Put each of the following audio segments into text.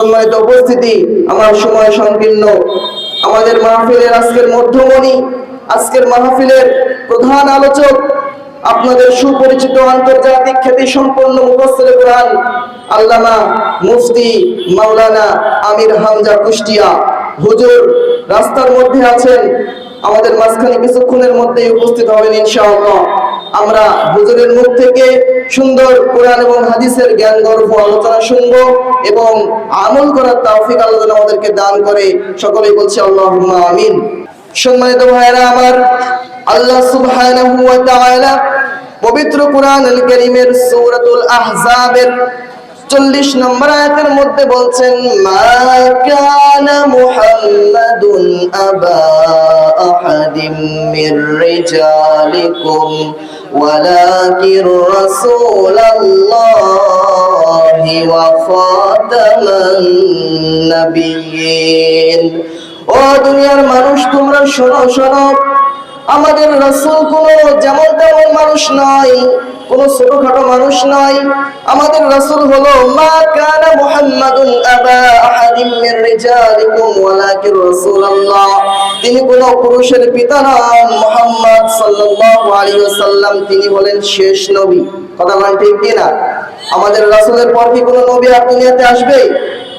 সম্মানিত উপস্থিতি, আমার সময় সংকীর্ণ। আমাদের মাহফিলের আজকের মধ্যমণি, আজকের মাহফিলের প্রধান আলোচক, আপনাদের সুপরিচিত আন্তর্জাতিক খ্যাতি সম্পন্ন মুফাসসিরে কুরআন আল্লামা মুফতি মাওলানা আমির হামজা কুষ্টিয়া হুজুর রাস্তার মধ্যে আছেন। আমাদের মাঝখানে কিছুক্ষণের মধ্যেই উপস্থিত হবেন ইনশাআল্লাহ। আমরা হুজুরের মুখ থেকে সুন্দর কোরআন এবং হাদিসের জ্ঞান গর্ভ আলোচনা শুনবো এবং আমল করার তৌফিক আল্লাহ আমাদেরকে দান করে। সকলেই বলছি আল্লাহুম্মা আমিন। সম্মানিত ভাইরা আমার, আল্লাহ সুবহানাহু ওয়া তাআলা পবিত্র কোরআনুল কারীমের সূরাতুল আহজাবের 40 নম্বর আয়াতের মধ্যে বলছেন, মা কানা মুহাম্মাদুন আবা আহাদিম মির রিজালিকুম ওয়ালাকির রাসূলুল্লাহি ওয়া খাতামান নাবিয়্যিন। ও দুনিয়ার মানুষ, তোমরা শোনো শোনো, আমাদের রাসূল কোনো যেমন তেমন মানুষ নয়, কোনো ছোটখাটো মানুষ নয়। আমাদের রাসূল হলো মা কানা মুহাম্মাদুন আবা আহাদিম মির রিজালিকুম ওয়ালাকির রাসূলুল্লাহ। তিনি কোনো পুরুষের পিতা নন। মুহাম্মদ সাল্লাল্লাহু আলাইহি ওয়াসাল্লাম তিনি হলেন শেষ নবী। কথা বলেন ঠিক কি না? আমাদের রাসূলের পর কি কোনো নবী আর দুনিয়াতে আসবে?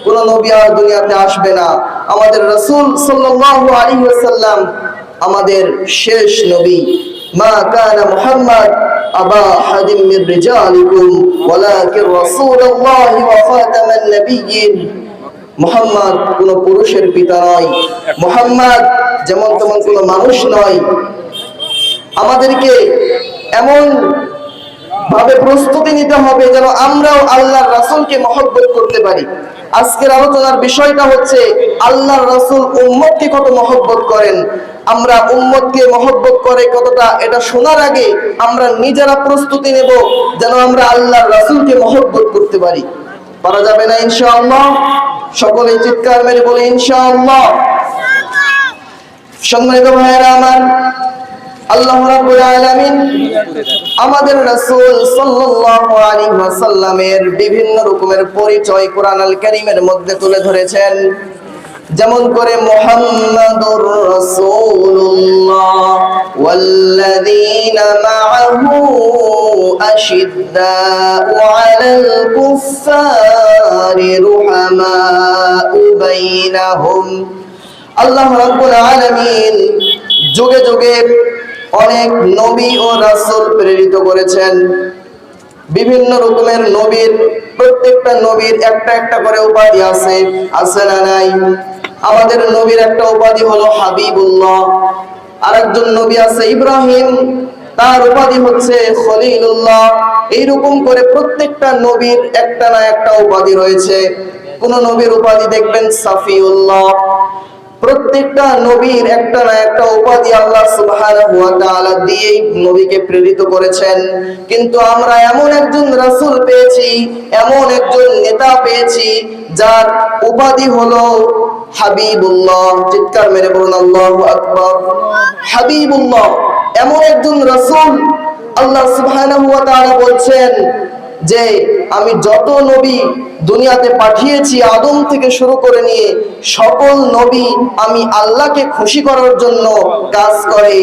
কোনো নবী আর দুনিয়াতে আসবে না। আমাদের রাসূল সাল্লাল্লাহু আলাইহি ওয়াসাল্লাম আমাদের শেষ নবী। মা কানা মুহাম্মদ আবা আহাদিম মির রিজালিকুম ওয়ালাকির রাসূলুল্লাহি ওয়া খাতামান নাবিয়্যিন। মুহাম্মদ কোন পুরুষের পিতা নয়, মুহাম্মদ যেমন তেমন কোন মানুষ নয়। আমাদেরকে এমন ভাবে প্রস্তুতি নিতে হবে যেন আমরাও আল্লাহর রাসূলকে মহব্বত করতে পারি। আজকের আলোচনার বিষয়টা হচ্ছে আল্লাহর রাসূল উম্মতকে কত মহব্বত করেন। আমরা উম্মতকে মহব্বত করে কতটা, এটা শোনার আগে আমরা নিজেরা প্রস্তুতি নেব যেন আমরা আল্লাহর রাসূলকে মহব্বত করতে পারি। পারা যাবে না ইনশাআল্লাহ? সকলে চিৎকার মেরে বলে ইনশাআল্লাহ। সম্মানিত ভাইয়েরা আমার, আল্লাহ রাব্বুল আলামিন আমাদের রাসূল সাল্লাল্লাহু আলাইহি ওয়াসাল্লামের বিভিন্ন রকমের পরিচয় কোরআনুল কারীমের মধ্যে তুলে ধরেছেন। যেমন করে মুহাম্মাদুর রাসূলুল্লাহ ওয়াল্লাযীনা মাআহু আশিদ্দাউ আলাল কুফফারি রুহামাউ বাইনাহুম। আল্লাহ রাব্বুল আলামিন যুগে যুগে অনেক নবী ও রাসূল প্রেরিত করেছেন। বিভিন্ন রকমের নবীর, প্রত্যেকটা নবীর একটা একটা করে উপাধি আছে, আছে না নাই? আমাদের নবীর একটা উপাধি হলো হাবিবুল্লাহ। আরেকজন নবী আছে ইব্রাহিম, তার উপাধি হচ্ছে খলিলুল্লাহ। এইরকম করে প্রত্যেকটা নবীর একটা না একটা উপাধি রয়েছে। কোন নবীর উপাধি দেখবেন সাফিউল্লাহ। প্রত্যেকটা নবীর একটা না একটা উপাধি আল্লাহ সুবহানাহু ওয়া তাআলা দিয়ে নবীকে প্রেরিত করেছেন। কিন্তু আমরা এমন একজন রাসূল পেয়েছি, এমন একজন নেতা পেয়েছি যার উপাধি হলো হাবিবুল্লাহ। চিৎকার মেরে বলুন আল্লাহু আকবার। হাবিবুল্লাহ এমন একজন রাসূল, আল্লাহ সুবহানাহু ওয়া তাআলা বলছেন যে আমি যত নবী দুনিয়াতে পাঠিয়েছি আদম থেকে শুরু করে নিয়ে সকল নবী আমি আল্লাহকে খুশি করার জন্য কাজ করে।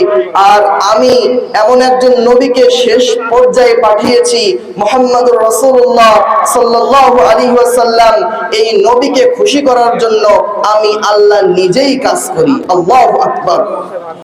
আর আমি এমন একজন নবীকে শেষ পর্যায়ে পাঠিয়েছি, মুহাম্মাদুর রাসূলুল্লাহ সাল্লাল্লাহু আলাইহি ওয়াসাল্লাম। এই নবীকে খুশি করার জন্য আমি আল্লাহ নিজেই কাজ করি। আল্লাহু আকবার।